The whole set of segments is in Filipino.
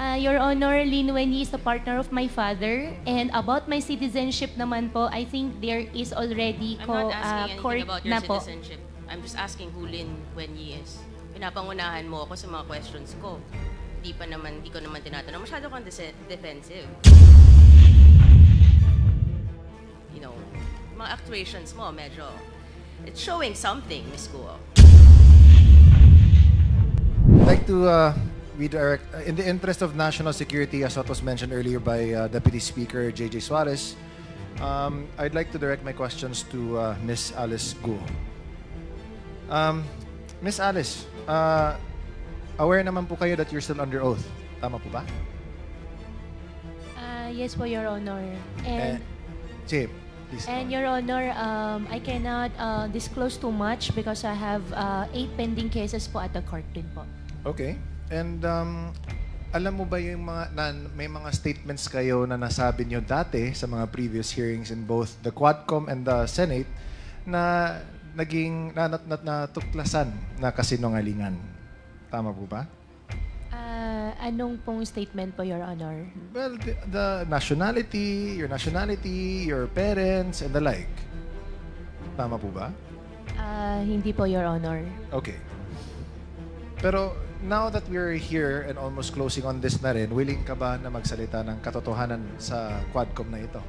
Your Honor, Lin Wenyi is the partner of my father. And about my citizenship naman po, I think there is already I'm not asking court anything about your na po. citizenship. I'm just asking who Lin Wenyi is. Pinapangunahan mo ako sa mga questions ko. Hindi ko naman tinatanong. Masyado kang defensive. You know, mga actuations mo, medyo, it's showing something, Ms. Guo. I'd like to redirect, in the interest of national security, as what was mentioned earlier by Deputy Speaker J.J. Suarez, I'd like to direct my questions to Ms. Alice Guo. Ms. Alice, aware naman po kayo that you're still under oath. Tama po ba? Yes po, Your Honor. And Sige, please. And Your Honor, I cannot disclose too much because I have 8 pending cases po at the court din po. Okay. And alam mo ba yung may mga statements kayo na nasabi nyo dati sa mga previous hearings in both the Quadcom and the Senate na naging natuklasan na kasinungalingan? Tama po ba? Anong pong statement po, Your Honor? Well, the nationality, your parents, and the like. Tama po ba? Hindi po, Your Honor. Okay. Pero now that we're here and almost closing on this na rin, willing ka ba na magsalita ng katotohanan sa Quadcom na ito?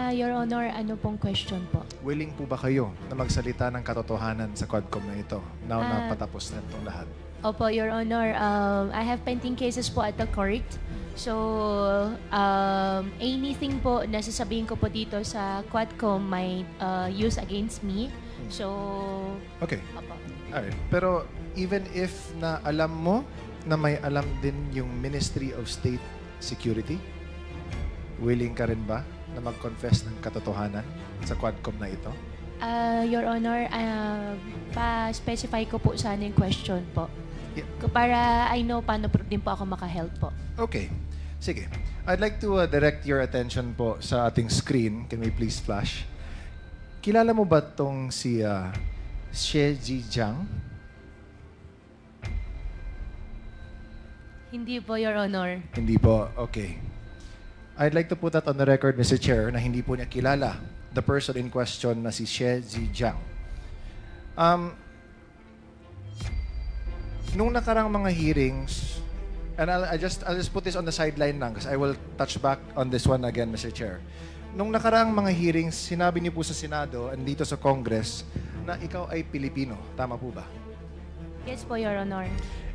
Your Honor, ano pong question po? Willing po ba kayo na magsalita ng katotohanan sa Quadcom na ito now na patapos na itong lahat? Opo, Your Honor. I have pending cases po at the court. So, anything po na sasabihin ko po dito sa Quadcom might use against me. So, okay. Opo. Alright. Pero even if na alam mo na may alam din yung Ministry of State Security, willing ka rin ba na mag-confess ng katotohanan sa Quadcom na ito? Your Honor, pa-specify ko po sana yung question po. Yeah. Para I know paano din po ako maka-help po. Okay. Sige. I'd like to direct your attention po sa ating screen. Can we please flash? Kilala mo ba tong si Xie Zhijiang? Hindi po, Your Honor. Hindi po. Okay. I'd like to put that on the record, Mr. Chair, na hindi po niya kilala the person in question na si Xie Zhijiang. Nung nakarang mga hearings, and I'll just put this on the sideline lang because I will touch back on this one again, Mr. Chair. Nung nakarang mga hearings, sinabi niyo po sa Senado and dito sa Congress na ikaw ay Pilipino. Tama po ba? Yes po, Your Honor.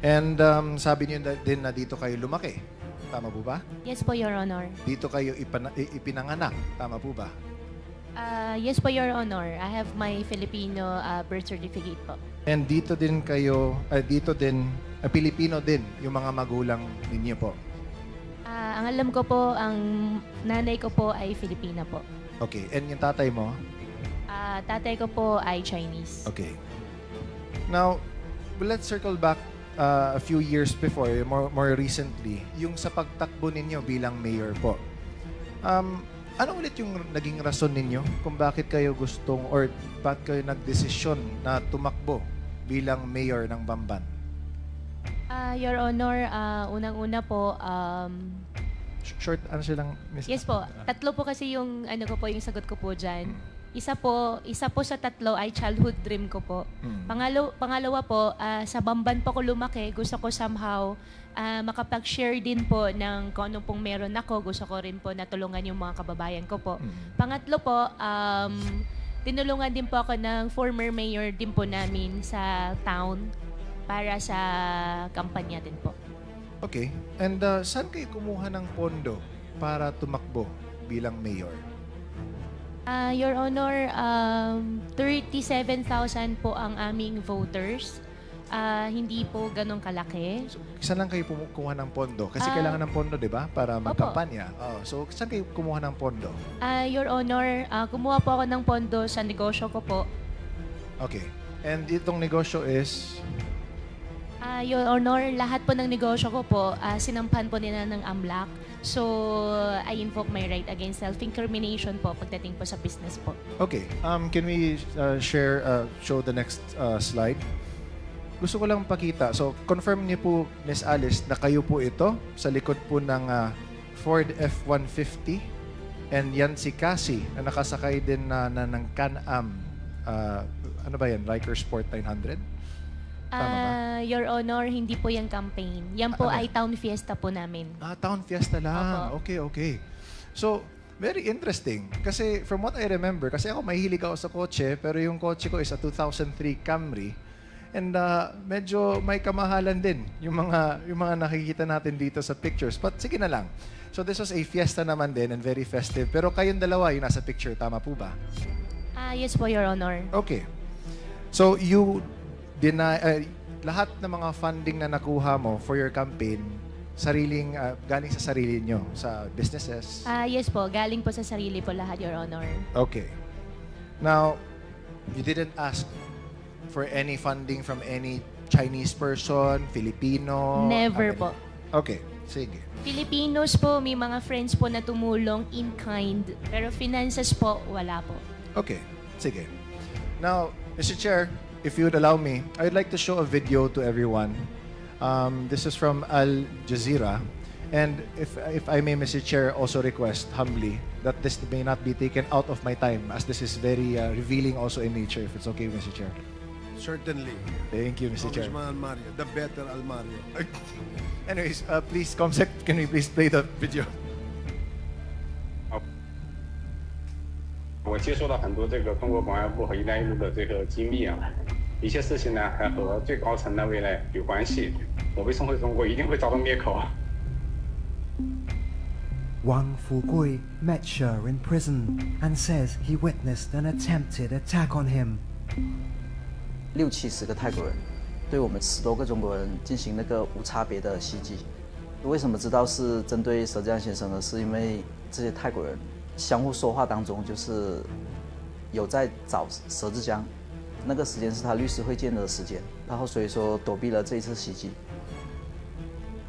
And sabi niyo din na dito kayo lumaki. Tama po ba? Yes po, Your Honor. Dito kayo ipinanganak. Tama po ba? Yes po, Your Honor. I have my Filipino birth certificate po. And dito din kayo, Pilipino din yung mga magulang ninyo po. Ang alam ko po, ang nanay ko po ay Filipina po. Okay. And yung tatay mo? Tatay ko po ay Chinese. Okay. Now, let's circle back a few years before, more recently, yung sa pagtakbo ninyo bilang mayor po. Ano ulit yung naging rason ninyo kung bakit kayo gustong or bakit kayo nagdesisyon na tumakbo bilang mayor ng Bamban? Your Honor, unang-una po, Short, ano silang? yes po, tatlo po kasi yung ano ko po, yung sagot ko po dyan. Isa po sa tatlo ay childhood dream ko po. Pangalawa po, sa Bamban po ko lumaki, gusto ko somehow makapag-share din po ng kung ano pong meron ako. Gusto ko rin po natulungan yung mga kababayan ko po. Pangatlo po, tinulungan din po ako ng former mayor din po namin sa town para sa kampanya din po. Okay. And saan kayo kumuha ng pondo para tumakbo bilang mayor? Your Honor, 37,000 po ang aming voters. Hindi po ganun kalaki. So, saan lang kayo kumuha ng pondo? Kasi kailangan ng pondo, di ba? Para magkampanya. So, saan kayo kumuha ng pondo? Your Honor, kumuha po ako ng pondo sa negosyo ko po. Okay. And itong negosyo is? Your Honor, lahat po ng negosyo ko po, sinampahan po nila ng AMLAC. So, I invoke my right against self-incrimination po pagdating po sa business po. Okay. Can we show the next slide? gusto ko lang pakita. So, confirm niyo po, Miss Alice, na kayo po ito sa likod po ng Ford F-150. And yan si Cassie na nakasakay din ng Can-Am. Ano ba yan? Riker Sport 900? Tama ba? Your Honor, hindi po yung campaign. Yan po Ano? ay Town Fiesta po namin. Town Fiesta lang. Opo. Okay. So, very interesting. Kasi from what I remember, kasi ako mahilig ako sa kotse, pero yung kotse ko is a 2003 Camry. And medyo may kamahalan din yung mga nakikita natin dito sa pictures. But sige na lang. So this was a fiesta naman din and very festive. Pero kayong dalawa yung nasa picture, tama po ba? Yes po, Your Honor. Okay. So you deny lahat ng mga funding na nakuha mo for your campaign galing sa sarili nyo, sa businesses? Yes po, galing po sa sarili po lahat, Your Honor. Okay. Now, you didn't ask for any funding from any Chinese person, Filipino? Never po. Okay, sige. Filipinos po, may mga friends po na tumulong in kind. Pero finances po, wala po. Okay, sige. Now, Mr. Chair, if you would allow me, I'd like to show a video to everyone. This is from Al Jazeera. And if I may, Mr. Chair, also request humbly that this may not be taken out of my time as this is very revealing also in nature, if it's okay, Mr. Chair. Certainly. Thank you, Mr. Chair. Congressman Almario, the better Almario. Anyways, please, Comsec, can we please play the video? 我接收到很多这个中国公安部和“一带一路”的这个机密啊，一些事情呢还和最高层那位呢有关系。我被送回中国一定会遭到灭口。 Wang Fugui met Sher in prison and says he witnessed an attempted attack on him. 60-70个泰国人对我们10多个中国人进行那个无差别的袭击。为什么知道是针对佘志江先生呢？是因为这些泰国人相互说话当中，就是有在找佘志江，那个时间是他律师会见的时间，然后所以说躲避了这一次袭击。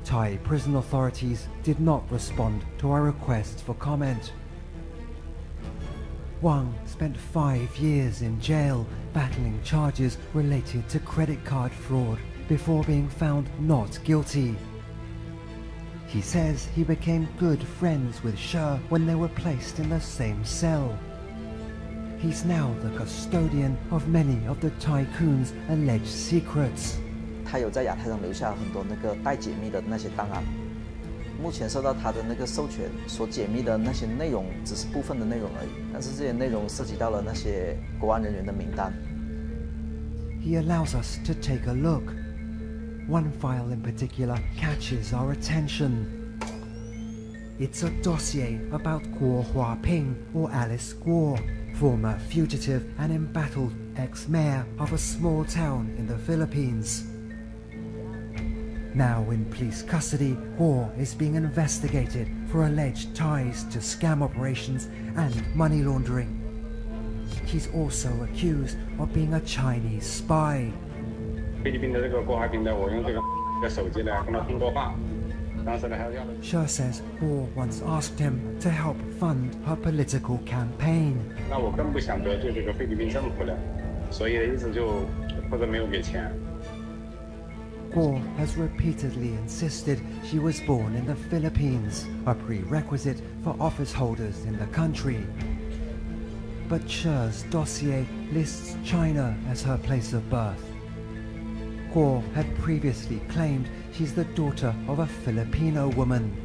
Thai prison authorities did not respond to our request for comment. Wang spent 5 years in jail battling charges related to credit card fraud before being found not guilty. He says he became good friends with Sher when they were placed in the same cell. He's now the custodian of many of the tycoon's alleged secrets. 他有在亚太上留下很多那个待解密的那些档案，目前受到他的那个授权所解密的那些内容只是部分的内容而已，但是这些内容涉及到了那些国安人员的名单。 He allows us to take a look. One file in particular catches our attention. It's a dossier about Guo Huaping or Alice Guo, former fugitive and embattled ex-mayor of a small town in the Philippines. Now in police custody, Guo is being investigated for alleged ties to scam operations and money laundering. He's also accused of being a Chinese spy. 菲律宾的这个郭华平的，我用这个手机来跟他通过话，当时呢还要的。 Sher says Guo once asked him to help fund her political campaign. 那我更不想得罪这个菲律宾政府了，所以一直就或者没有给钱。 Guo has repeatedly insisted she was born in the Philippines, a prerequisite for office holders in the country. But Sher's dossier lists China as her place of birth. Guo had previously claimed she's the daughter of a Filipino woman.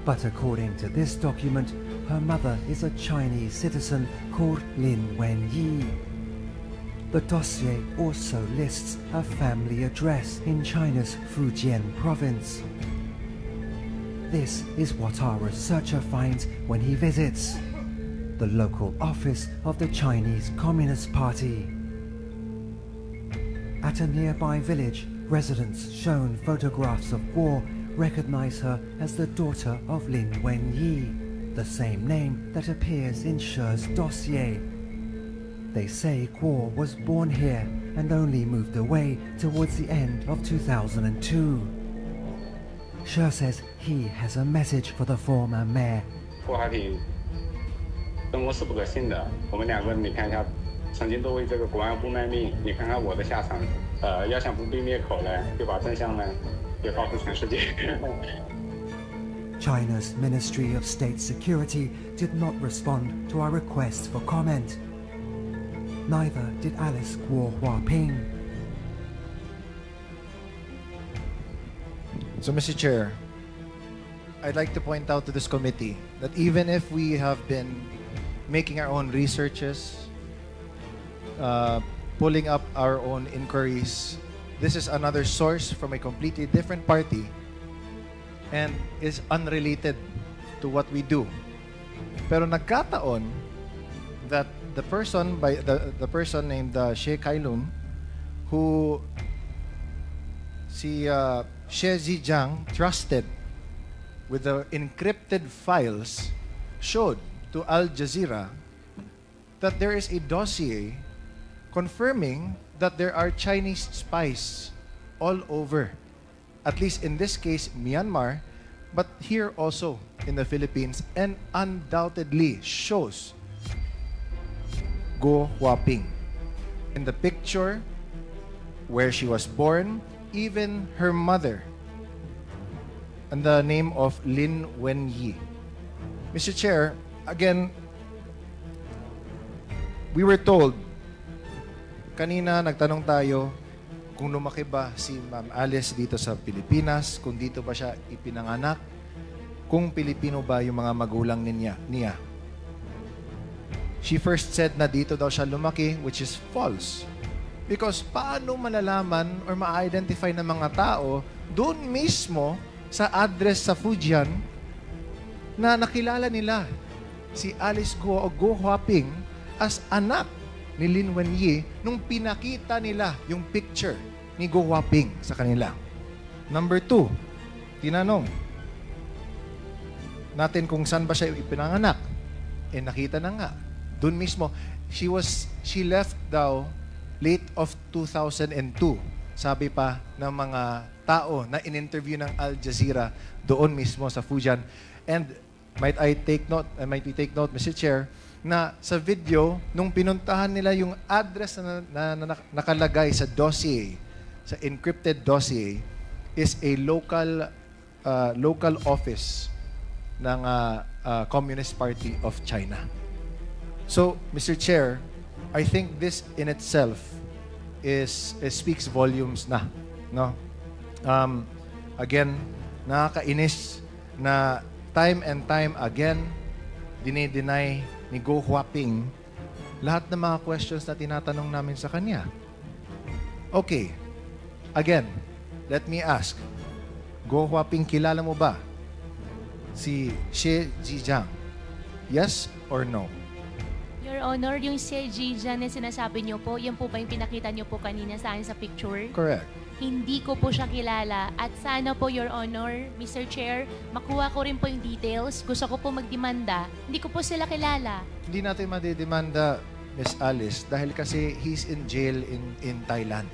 But according to this document, her mother is a Chinese citizen called Lin Wenyi. The dossier also lists a family address in China's Fujian province. This is what our researcher finds when he visits the local office of the Chinese Communist Party. At a nearby village, residents shown photographs of Guo recognize her as the daughter of Lin Wenyi, the same name that appears in Sher's dossier. They say Guo was born here and only moved away towards the end of 2002. Sher says he has a message for the former mayor. 郭华平生活是不可信的，我们两个人你看一下，曾经都为这个国安部卖命，你看看我的下场，要想不必灭口呢，就把真相呢也告诉全世界。China's Ministry of State Security did not respond to our request for comment. Neither did Alice Guo Huaping. So, Mr. Chair, I'd like to point out to this committee that even if we have been making our own researches, pulling up our own inquiries, this is another source from a completely different party and is unrelated to what we do. Pero nagkataon that the person named Xie Kailun, who si Xie Zhijiang trusted with the encrypted files, showed to Al Jazeera that there is a dossier confirming that there are Chinese spies all over, at least in this case, Myanmar, but here also in the Philippines, and undoubtedly shows Guo Huaping. In the picture, where she was born, even her mother, and the name of Lin Wenyi. Mr. Chair, again, we were told, kanina nagtanong tayo kung lumaki ba si Ma'am Alice dito sa Pilipinas, kung dito ba siya ipinanganak, kung Pilipino ba yung mga magulang niya. She first said na dito daw siya lumaki, which is false. Because paano malalaman or ma-identify ng mga tao doon mismo sa address sa Fujian na nakilala nila si Alice Guo o Guo Huaping as anak ni Lin Wenyi nung pinakita nila yung picture ni Guo Huaping sa kanila. Number 2, tinanong natin kung saan ba siya ipinanganak. Eh nakita na nga. Doon mismo, she left daw late of 2002. Sabi pa ng mga tao na in-interview ng Al Jazeera doon mismo sa Fujian. And might we take note, Mr. Chair, na sa video, nung pinuntahan nila yung address na nakalagay sa dossier, sa encrypted dossier, is a local office ng Communist Party of China. So, Mr. Chair, I think this in itself speaks volumes na, no? Again, nakakainis na time and time again dinideny ni Guo Huaping lahat ng mga questions na tinatanong namin sa kanya. Okay. Again, let me ask. Guo Huaping, kilala mo ba si Xie Zhijiang? Yes or no? Your Honor, yung Xie Zhijiang na sinasabi niyo po, yan po ba yung pinakita niyo po kanina sa akin sa picture? Correct. Hindi ko po siya kilala. At sana po, Your Honor, Mr. Chair, makuha ko rin po yung details. Gusto ko po magdemanda. Hindi ko po sila kilala. Hindi natin madidemanda, Miss Alice, dahil kasi he's in jail in Thailand.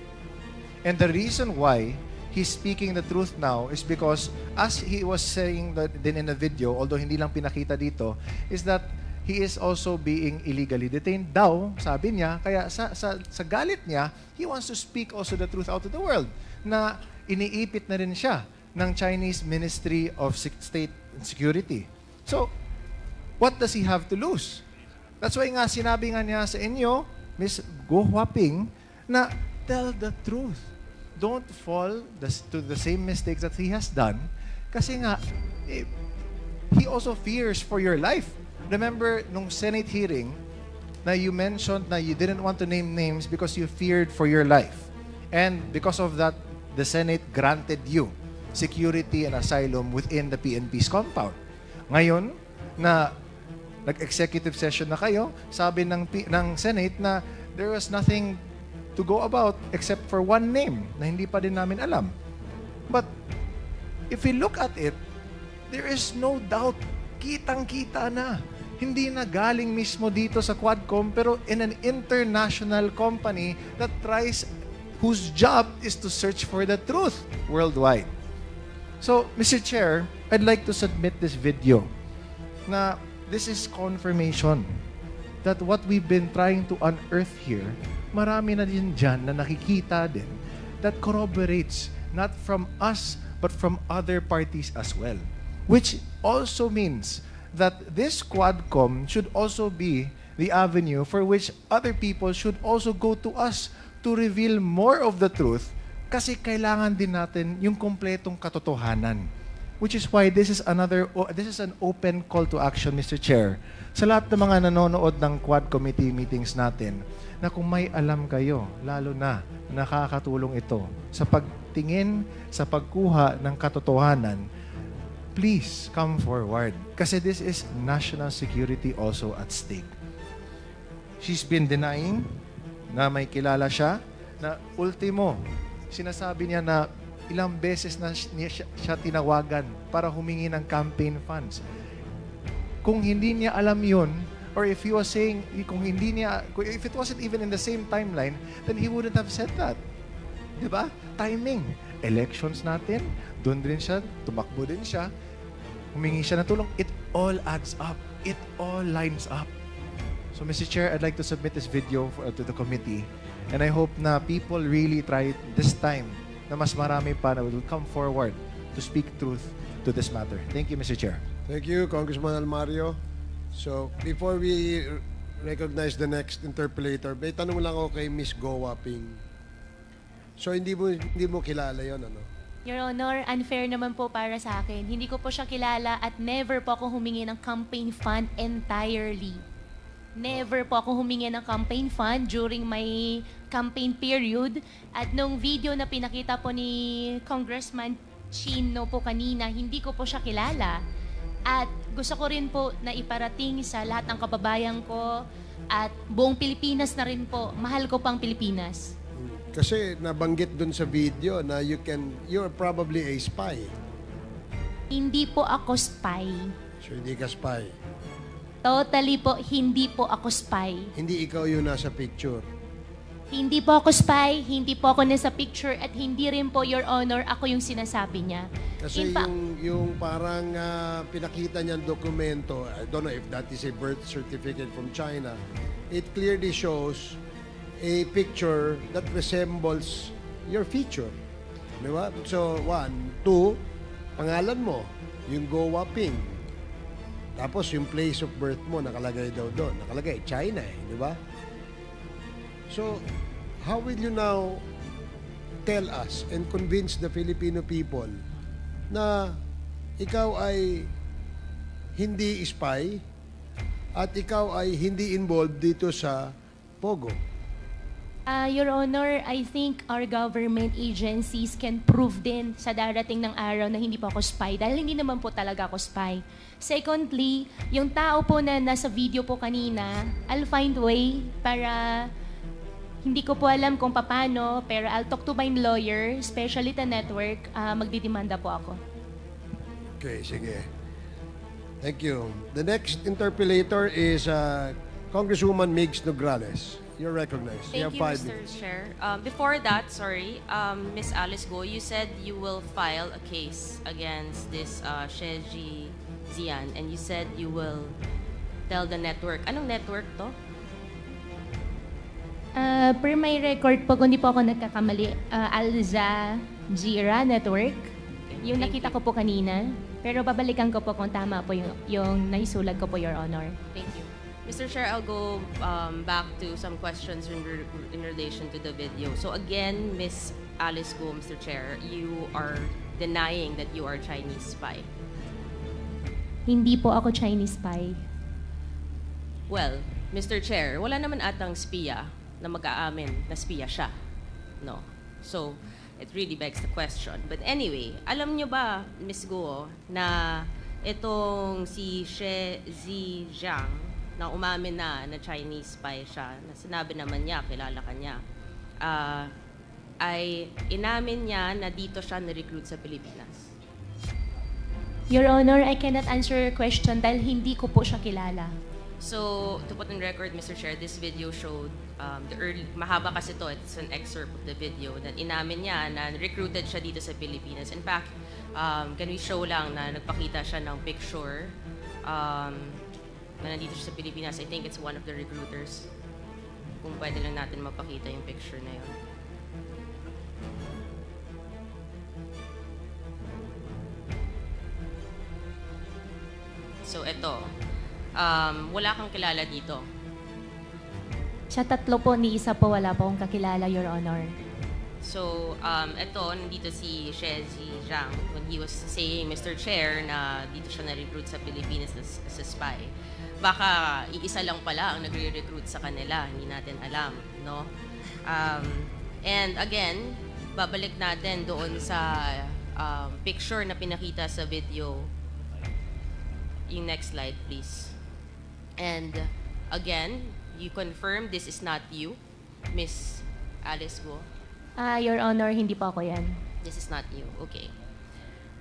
And the reason why he's speaking the truth now is because, as he was saying din in the video, although hindi lang pinakita dito, is that he is also being illegally detained daw, sabi niya. Kaya sa galit niya, he wants to speak also the truth out to the world na iniipit na rin siya ng Chinese Ministry of State Security. So, what does he have to lose? That's why nga sinabi nga niya sa inyo, Ms. Guo Huaping, na tell the truth. Don't fall to the same mistakes that he has done. Kasi nga, he also fears for your life. Remember, nung Senate hearing, na you mentioned na you didn't want to name names because you feared for your life. And because of that, the Senate granted you security and asylum within the PNP's compound. Ngayon, na nag-executive session na kayo, sabi ng Senate na there was nothing to go about except for one name na hindi pa din namin alam. But if we look at it, there is no doubt, kitang-kita na. Hindi na galing mismo dito sa Quadcom, pero in an international company that whose job is to search for the truth worldwide. So, Mr. Chair, I'd like to submit this video na this is confirmation that what we've been trying to unearth here, marami na din dyan na nakikita din that corroborates not from us but from other parties as well. Which also means that this Quadcom should also be the avenue for which other people should also go to us to reveal more of the truth kasi kailangan din natin yung kompletong katotohanan. Which is why this is an open call to action, Mr. Chair. Sa lahat ng mga nanonood ng Quad Committee meetings natin, na kung may alam kayo, lalo na nakakatulong ito sa pagtingin, sa pagkuha ng katotohanan, please come forward. Kasi this is national security also at stake. She's been denying na may kilala siya, na ultimo, sinasabi niya na ilang beses na siya tinawagan para humingi ng campaign funds. Kung hindi niya alam yun, or if he was saying, if it wasn't even in the same timeline, then he wouldn't have said that. Diba? Timing. Elections natin, doon din siya, tumakbo din siya, humingi siya ng tulong. It all adds up. It all lines up. So, Mr. Chair, I'd like to submit this video to the committee, and I hope na people really try this time na mas marami pa na will come forward to speak truth to this matter. Thank you, Mr. Chair. Thank you, Congressman Almario. So, before we recognize the next interpellator, may tanong lang ako kay Miss Go Waping. So, hindi mo kilala yon, ano? Your Honor, unfair naman po para sa akin. Hindi ko po siya kilala at never po ako humingi ng campaign fund entirely. Never po ako humingi ng campaign fund during my campaign period. At nung video na pinakita po ni Congressman Chino po kanina, hindi ko po siya kilala. At gusto ko rin po na iparating sa lahat ng kababayan ko at buong Pilipinas na rin po. Mahal ko pang Pilipinas. Kasi nabanggit dun sa video na you're probably a spy. Hindi po ako spy. So, hindi ka spy. Totally po, hindi po ako spy. Hindi ikaw yung nasa picture. Hindi po ako spy, hindi po ako nasa picture, at hindi rin po, Your Honor, ako yung sinasabi niya. Kasi yung parang pinakita niyang dokumento, I don't know if that is a birth certificate from China, it clearly shows a picture that resembles your feature. Di ba? So, 1, 2, pangalan mo, yung Go Waping. Tapos yung place of birth mo, nakalagay daw doon. Nakalagay, China di ba? So, how will you now tell us and convince the Filipino people na ikaw ay hindi spy at ikaw ay hindi involved dito sa Pogo? Your Honor, I think our government agencies can prove din sa darating ng araw na hindi po ako spy dahil hindi naman po talaga ako spy. Secondly, yung tao po na nasa video po kanina, I'll find way para hindi ko po alam kung paano, pero I'll talk to my lawyer, especially the network, magdidemanda po ako. Okay, sige. Thank you. The next interpellator is Congresswoman Migs Nograles. You're recognized. Thank you have you, 5 Mr. minutes. Chair. Before that, Miss Alice Go, you said you will file a case against this Sheji Zian, and you said you will tell the network. Anong network to? Per my record po, kung di po ako nagkakamali, Al Jazeera Network. Yung Thank nakita you. ko po kanina. Pero babalikan ko po kung tama po yung naisulat ko po, Your Honor. Thank you. Mr. Chair, I'll go back to some questions in relation to the video. So again, Miss Alice Go, Mr. Chair, you are denying that you are Chinese spy. Hindi po ako Chinese spy. Well, Mr. Chair, wala naman atang spiya na mag-aamin na spiya siya. No. So, it really begs the question. But anyway, alam nyo ba, Miss Go, na itong si She Zijiang, na umamin na Chinese spy siya, na sinabi naman niya, kilala ka niya, ay inamin niya na dito siya na-recruit sa Pilipinas. Your Honor, I cannot answer your question dahil hindi ko po siya kilala. So, to put on record, Mr. Chair, this video showed mahaba kasi to, it's an excerpt of the video, that inamin niya na recruited siya dito sa Pilipinas. In fact, can we show lang na nagpakita siya ng picture na nandito siya sa Pilipinas. I think it's one of the recruiters. Kung pwede lang natin mapakita yung picture na yun. So, ito. Wala kang kilala dito. Sa tatlo po, ni isa po wala po akong kakilala, Your Honor. So, ito, nandito si Shezi Zhang when he was saying, Mr. Chair, na dito siya na-recruit sa Pilipinas as a spy. Baka iisa lang pala ang nagre-recruit sa kanila, hindi natin alam, no? And again, babalik natin doon sa picture na pinakita sa video. Yung next slide, please. And again, you confirm this is not you, Miss Alice Guo? Your Honor, hindi po ako yan. This is not you. Okay.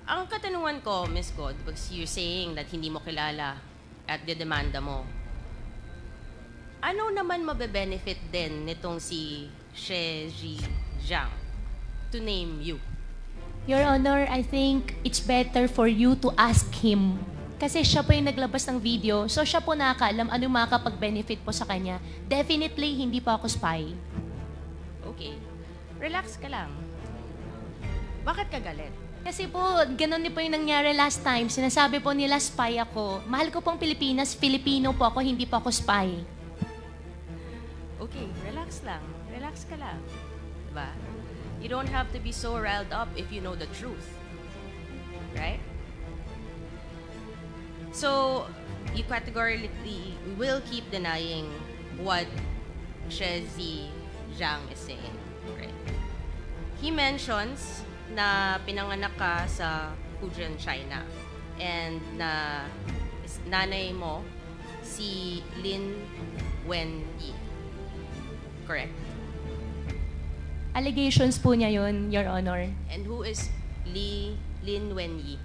Ang katanungan ko, Miss God, because you're saying that hindi mo kilala at dedemanda mo, ano naman mabe-benefit din nitong si Shezi Zhang to name you? Your Honor, I think it's better for you to ask him. Kasi siya po yung naglabas ng video, so siya po nakakaalam ano yung makakapag-benefit po sa kanya. Definitely, hindi po ako spy. Okay. Relax ka lang. Bakit ka galit? Kasi po, ganun din po yung nangyari last time. Sinasabi po nila spy ako. Mahal ko pong Pilipinas, Filipino po ako, hindi po ako spy. Okay, relax lang. Relax ka lang. Diba? You don't have to be so riled up if you know the truth. Right? So, you categorically will keep denying what Shezi Zhang is saying. Right? He mentions na pinanganak ka sa Fujian, China. And na nanay mo si Lin Wenyi. Correct? Allegations po niya yun, Your Honor. And who is Lin Wenyi?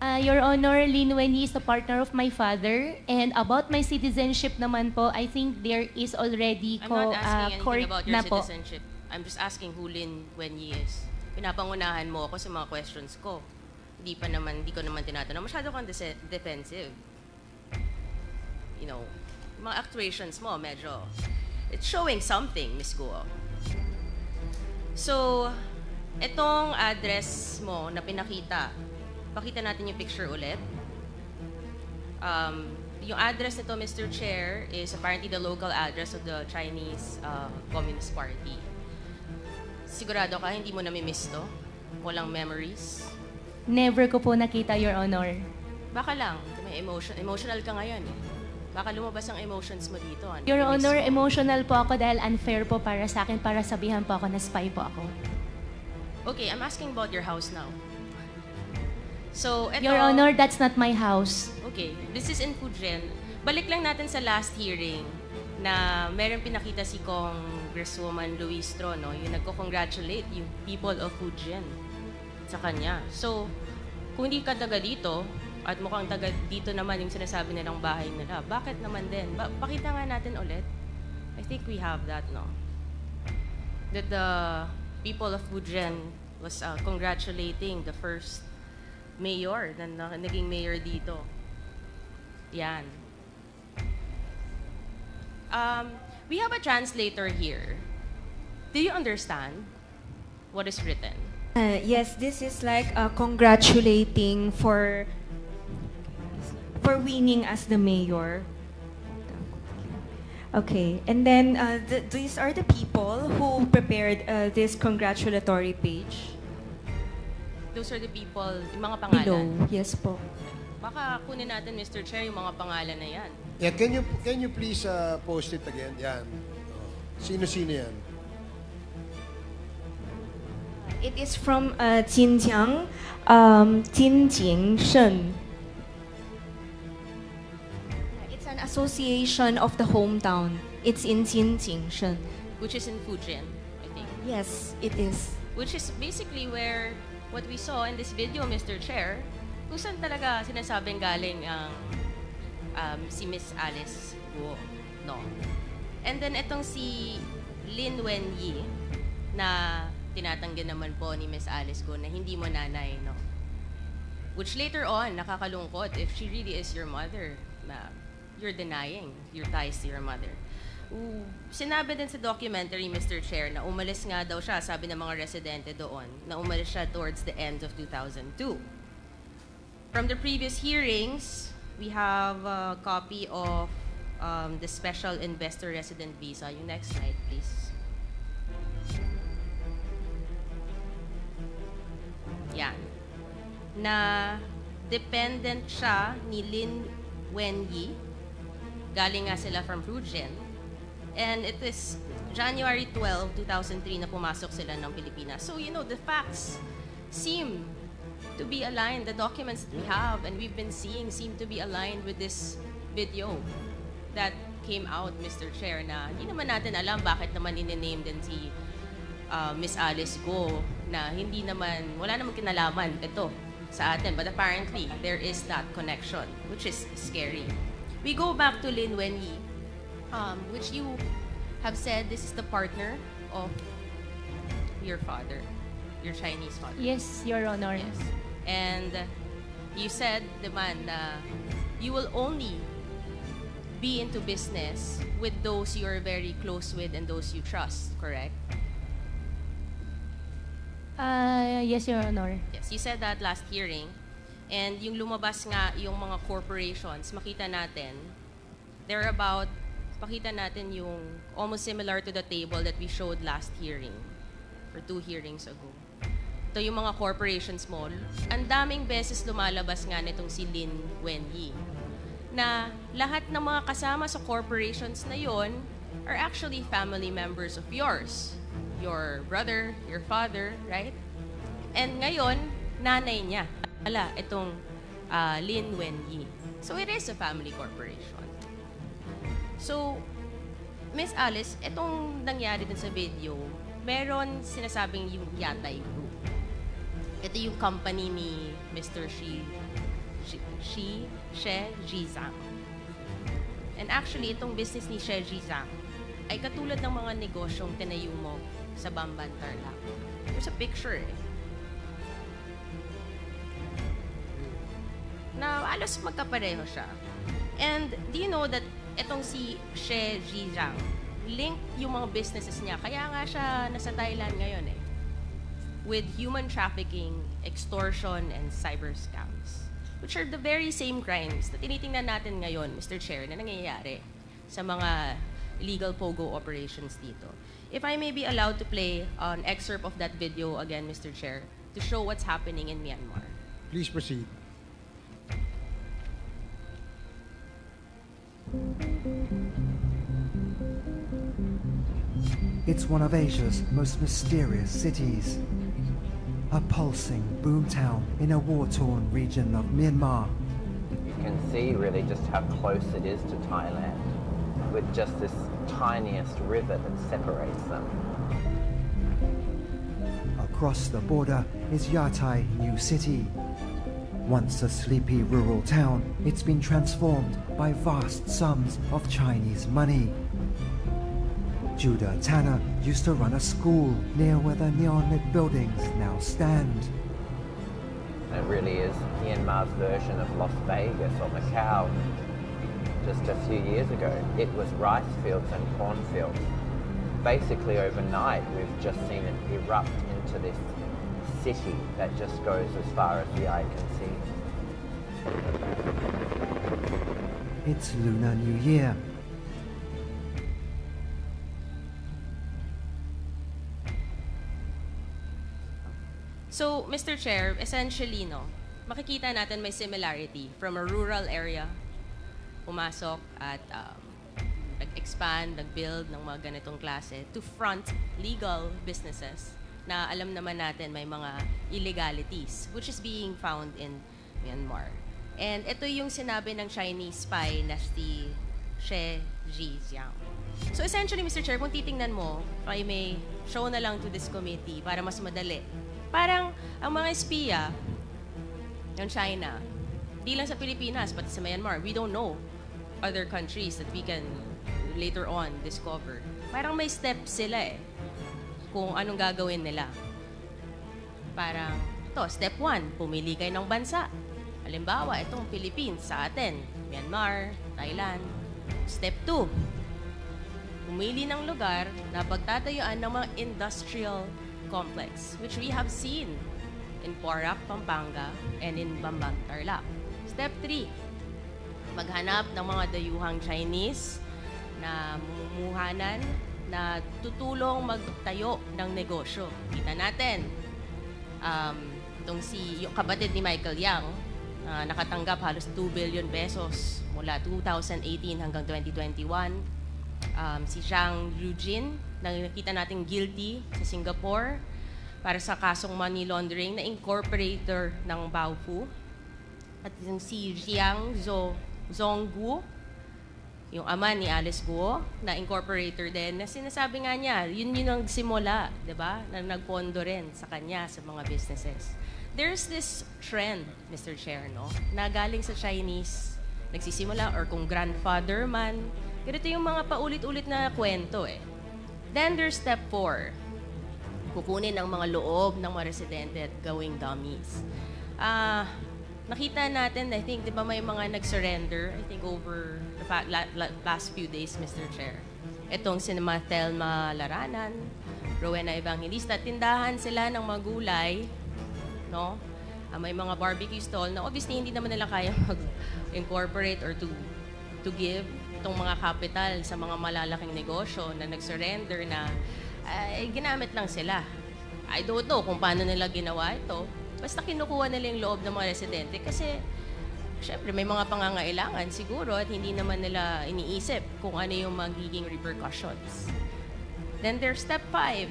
Your Honor, Lin Wenyi is the partner of my father. And about my citizenship naman po, I think there is already I'm not asking court anything about your na po. citizenship. I'm just asking who Lin Wenyi is. Pinapangunahan mo ako sa mga questions ko. Hindi ko naman tinatanong. Masyado kang defensive. You know, mga actuations mo, medyo, it's showing something, Miss Guo. So, itong address mo na pinakita, pakita natin yung picture ulit. Yung address nito, Mr. Chair, is apparently the local address of the Chinese Communist Party. Sigurado ka, hindi mo nami-miss to? Walang memories? Never ko po nakita, Your Honor. Baka lang, may emotional ka ngayon eh. Baka lumabas ang emotions mo dito. Your Nami-miss Honor, mo. emotional po ako dahil unfair po para sa akin, para sabihan po ako na spy po ako. Okay, I'm asking about your house now. So, ito, Your Honor, that's not my house. okay, this is in Fujian. Balik lang natin sa last hearing na meron pinakita si Congresswoman Luistro, no? Yung nagko-congratulate yung people of Fujian sa kanya. So, kung hindi ka taga dito, at mukhang taga dito naman yung sinasabi nilang bahay nila, bakit naman din? Pakita nga natin ulit. I think we have that, no? That the people of Fujian was congratulating the first mayor na naging mayor dito. Yan. We have a translator here. Do you understand what is written? Yes, this is like congratulating for winning as the mayor. Okay, and then these are the people who prepared this congratulatory page. Those are the people, yung mga pangalan. Below, yes po. Baka kunin natin, Mr. Chair, yung mga pangalan na yan. Yeah, can you please post it again? Yan. Sino-sino yan? It is from Jinjiang, Jinjing Shen. It's an association of the hometown. It's in Jinjing Shen. Which is in Fujian, I think. Yes, it is. Which is basically where what we saw in this video, Mr. Chair, kung saan talaga sinasabing galing ang si Miss Alice Guo, no? And then itong si Lin Wenyi na tinatanggi naman po ni Miss Alice Guo na hindi mo nanay, no? Which later on, nakakalungkot if she really is your mother, na you're denying your ties to your mother. Sinabi din sa documentary, Mr. Chair, na umalis nga daw siya, sabi ng mga residente doon, na umalis siya towards the end of 2002. From the previous hearings, we have a copy of the special investor resident visa. Yung next slide, please. Yan. Na dependent siya ni Lin Wenyi. Galing nga sila from Fujian. And it is January 12, 2003 na pumasok sila ng Pilipinas. So, you know, the facts seem to be aligned. The documents that we have and we've been seeing seem to be aligned with this video that came out, Mr. Chair, na hindi naman natin alam bakit naman in-name din si Miss Alice Go na hindi naman, wala naman kinalaman ito sa atin. But apparently, there is that connection, which is scary. We go back to Lin Wenyi, which you have said this is the partner of your father, your Chinese father. Yes, Your Honor. Yes. And you said, naman, na you will only be into business with those you're very close with and those you trust, correct? Yes, Your Honor. Yes, you said that last hearing. And yung lumabas nga yung mga corporations, makita natin, makita natin yung almost similar to the table that we showed last hearing, or 2 hearings ago. Ito yung mga corporations mo. Ang daming beses lumalabas nga nitong si Lin Wenyi, na lahat ng mga kasama sa corporations na yon are actually family members of yours. Your brother, your father, right? And ngayon, nanay niya. Itong Lin Wenyi. So it is a family corporation. So, Miss Alice, itong nangyari din sa video, meron sinasabing yung Yatay Group. Ito yung company ni Mr. She Zhizang. And actually, itong business ni She Zhizang ay katulad ng mga negosyong tinayo mo sa Bamban, Tarlac. There's a picture na alos magkapareho siya. And do you know that itong si She Zhizang, link yung mga businesses niya, kaya nga siya nasa Thailand ngayon with human trafficking, extortion, and cyber scams, which are the very same crimes na tinitingnan natin ngayon, Mr. Chair, na nangyayari sa mga illegal POGO operations dito. If I may be allowed to play an excerpt of that video again, Mr. Chair, to show what's happening in Myanmar. Please proceed. It's one of Asia's most mysterious cities. A pulsing boomtown in a war-torn region of Myanmar. You can see really just how close it is to Thailand, with just this tiniest river that separates them. Across the border is Yatai New City. Once a sleepy rural town, it's been transformed by vast sums of Chinese money. Judah Tanner used to run a school near where the neon-lit buildings now stand. It really is Myanmar's version of Las Vegas or Macau. Just a few years ago, it was rice fields and cornfields. Basically overnight, we've just seen it erupt into this city that just goes as far as the eye can see. It's Lunar New Year. So, Mr. Chair, essentially, makikita natin may similarity from a rural area, pumasok at nag-expand, nag-build ng mga ganitong klase to front legal businesses na alam naman natin may mga illegalities which is being found in Myanmar. And ito yung sinabi ng Chinese spy na si She Zhizang. So essentially, Mr. Chair, kung titingnan mo, I may show na lang to this committee para mas madali. Parang ang mga espiya ng China, di lang sa Pilipinas, pati sa Myanmar, we don't know other countries that we can later on discover. Parang may steps sila kung anong gagawin nila. Parang, step 1, pumili kayo ng bansa. Halimbawa, itong Philippines sa atin, Myanmar, Thailand. Step 2, pumili ng lugar na pagtatayuan ng mga industrial complex, which we have seen in Porac, Pampanga, and in Bambang, Tarlac. Step 3, maghanap ng mga dayuhang Chinese na mamumuhanan na tutulong magtayo ng negosyo. Kita natin, itong yung kapatid ni Michael Yang, nakatanggap halos 2 billion pesos mula 2018 hanggang 2021. Si Zhang Yujin, nakita natin guilty sa Singapore para sa kasong money laundering na incorporator ng Baofu. At si Jiang Zhongguo, yung ama ni Alice Guo, na incorporator din, na sinasabi nga niya, yun ang simula, di ba? Na nagpondo rin sa kanya sa mga businesses. There's this trend, Mr. Chair, no? Na galing sa Chinese, nagsisimula, or kung grandfather man, ganito yung mga paulit-ulit na kwento eh. Then there's step 4. Kukunin ang mga loob ng mga residente at gawing dummies. Nakita natin, I think, di ba may mga nag-surrender, I think over the last few days, Mr. Chair. Itong sinema Thelma Laranan, Rowena Evangelista, tindahan sila ng mga gulay, no? May mga barbecue stall na obviously hindi naman nila kaya mag-incorporate or to give itong mga capital sa mga malalaking negosyo na nag-surrender na ginamit lang sila. I don't know kung paano nila ginawa ito. Basta kinukuha nila yung loob ng mga residente kasi syempre may mga pangangailangan siguro at hindi naman nila iniisip kung ano yung magiging repercussions. Then there's step 5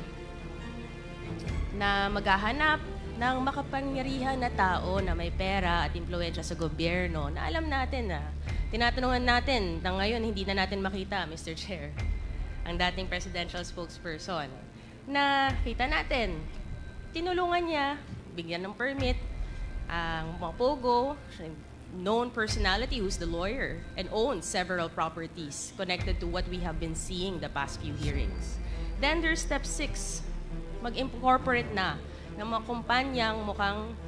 na maghahanap ng makapangyarihan na tao na may pera at impluwensya sa gobyerno na alam natin na tinatanungan natin na ngayon hindi na natin makita, Mr. Chair, ang dating presidential spokesperson na kita natin, tinulungan niya, bigyan ng permit, ang mga pogo, known personality who's the lawyer and owns several properties connected to what we have been seeing the past few hearings. Then there's step 6, mag-incorporate na ng mga kumpanyang mukhang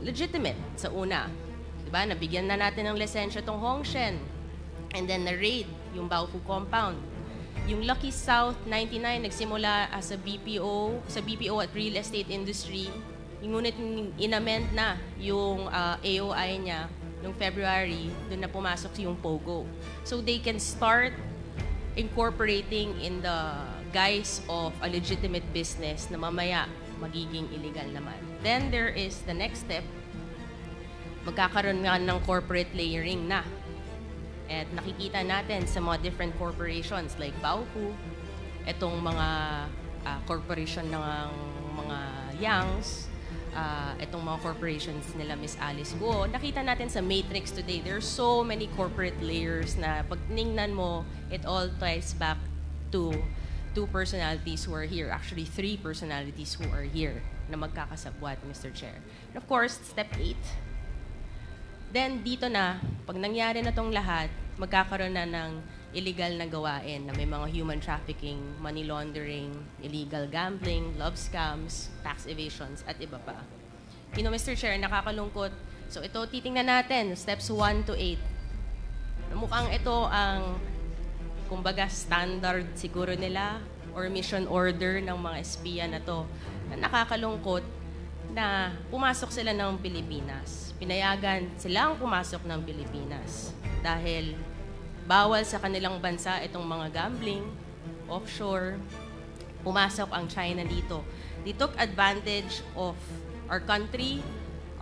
legitimate sa una. Diba? Nabigyan na natin ng lisensya tong Hongshen. And then na-raid yung Baofu compound. Yung Lucky South 99 nagsimula as a BPO, sa BPO at real estate industry. Ngunit inamend na yung AOI niya noong February, doon na pumasok yung POGO. So they can start incorporating in the guise of a legitimate business na mamaya magiging illegal naman. Then there is the next step, magkakaroon nga ng corporate layering na. At nakikita natin sa mga different corporations like Baofu, itong mga corporation ng mga Yangs, itong mga corporations nila Miss Alice Guo. Nakita natin sa Matrix today, there's so many corporate layers na pag tinignan mo, it all ties back to 2 personalities who are here. Actually, 3 personalities who are here na magkakasabwat, Mr. Chair. And of course, step 8. Then, dito na, pag nangyari na tong lahat, magkakaroon na ng illegal na gawain na may mga human trafficking, money laundering, illegal gambling, love scams, tax evasions, at iba pa. You know, Mr. Chair, nakakalungkot. So, ito, titingnan natin, steps 1 to 8. Mukhang ito ang kumbaga standard siguro nila or mission order ng mga espiya na to na nakakalungkot na pumasok sila ng Pilipinas. Pinayagan silang pumasok ng Pilipinas dahil bawal sa kanilang bansa itong mga gambling, offshore. Pumasok ang China dito. They took advantage of our country,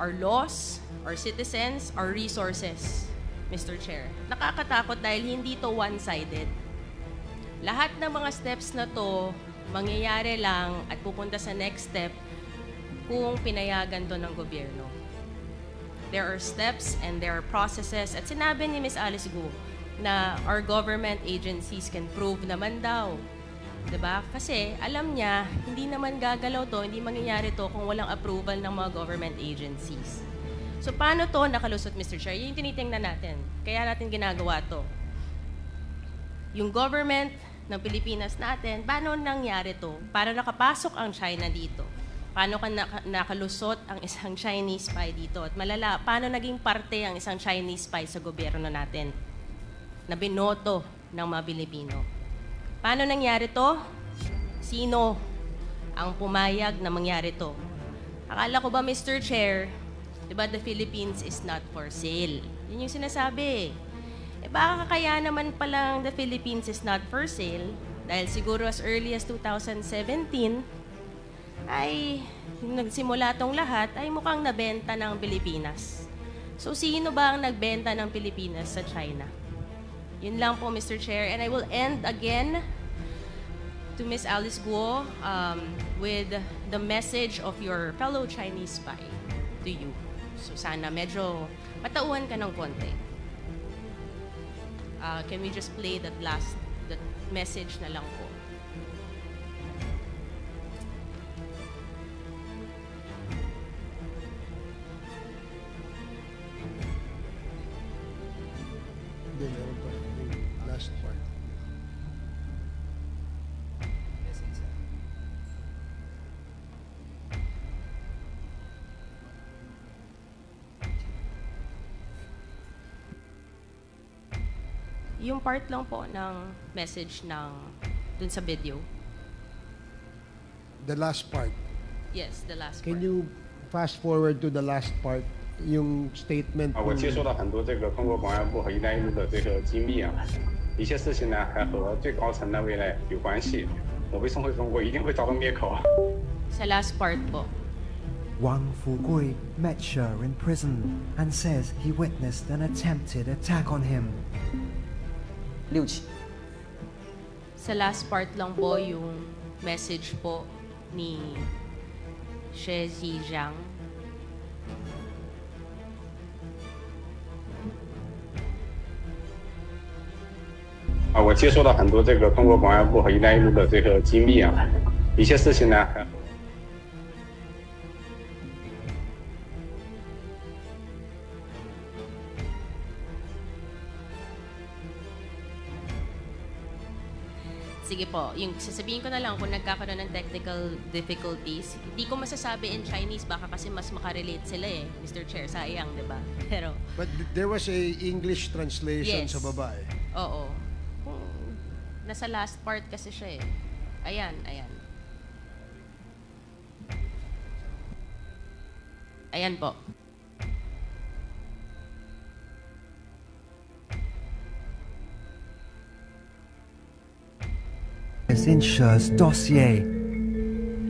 our laws, our citizens, our resources. Mr. Chair. Nakakatakot dahil hindi to one-sided. Lahat ng mga steps na to, mangyayari lang at pupunta sa next step kung pinayagan to ng gobyerno. There are steps and there are processes. At sinabi ni Ms. Alice Guo na our government agencies can prove naman daw. Diba? Kasi alam niya, hindi naman gagalaw to, hindi mangyayari to kung walang approval ng mga government agencies. So, paano to nakalusot, Mr. Chair? Yung tinitingnan natin. Kaya natin ginagawa to. Yung government ng Pilipinas natin, paano nangyari to? Para nakapasok ang China dito? Paano nakalusot ang isang Chinese spy dito? At malala, paano naging parte ang isang Chinese spy sa gobyerno natin na binoto ng mga Pilipino? Paano nangyari to? Sino ang pumayag na mangyari to? Akala ko ba, Mr. Chair, di ba the Philippines is not for sale? Yun yung sinasabi. Eh baka kaya naman palang the Philippines is not for sale dahil siguro as early as 2017 ay nagsimula tong lahat ay mukhang nabenta ng Pilipinas. So sino ba ang nagbenta ng Pilipinas sa China? Yun lang po, Mr. Chair. And I will end again to Miss Alice Guo with the message of your fellow Chinese spy to you. So sana medyo patauhan ka ng konti. Can we just play that message na lang po? Hindi, meron pa. Yung last part. Yung part lang po ng message ng dun sa video. The last part. Yes, the last Can part. you fast forward to the last part? Yung statement. 我接收到很多这个中国公安部和“一带一路”的这个机密啊，一些事情呢还和最高层的未来有关系。我被送回中国一定会遭到灭口。 Sa last part po. Wang Fugui met She in prison and says he witnessed an attempted attack on him. 6起， Sa last part lang po yung message po ni She Zhijiang. 我接收到很多这个中国公安部和“一带一路”的这个机密啊，一些事情呢还。 Sige po, yung sasabihin ko na lang kung nagkakaroon ng technical difficulties, hindi ko masasabi in Chinese, baka kasi mas makarelate sila eh, Mr. Chair, sayang, di ba? Pero, But there was a English translation Yes. sa baba eh. oo. Kung nasa last part kasi siya eh. Ayan, ayan. Ayan po. In She's dossier.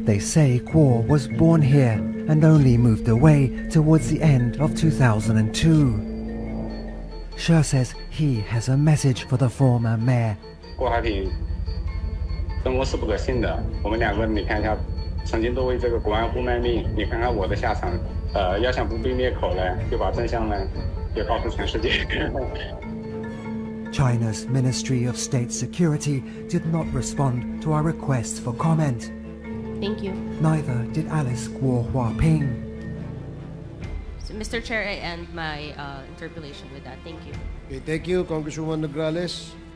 They say Guo was born here and only moved away towards the end of 2002. She says he has a message for the former mayor. 郭海挺生活是不可信的，我们两个你看一下，曾经都为这个国安部卖命，你看看我的下场。要想不被灭口呢，就把真相呢，也告诉全世界。 China's Ministry of State Security did not respond to our request for comment. Thank you. Neither did Alice Guo Huaping. So, Mr. Chair, I end my interpellation with that. Thank you. Okay, thank you, Congresswoman Nograles.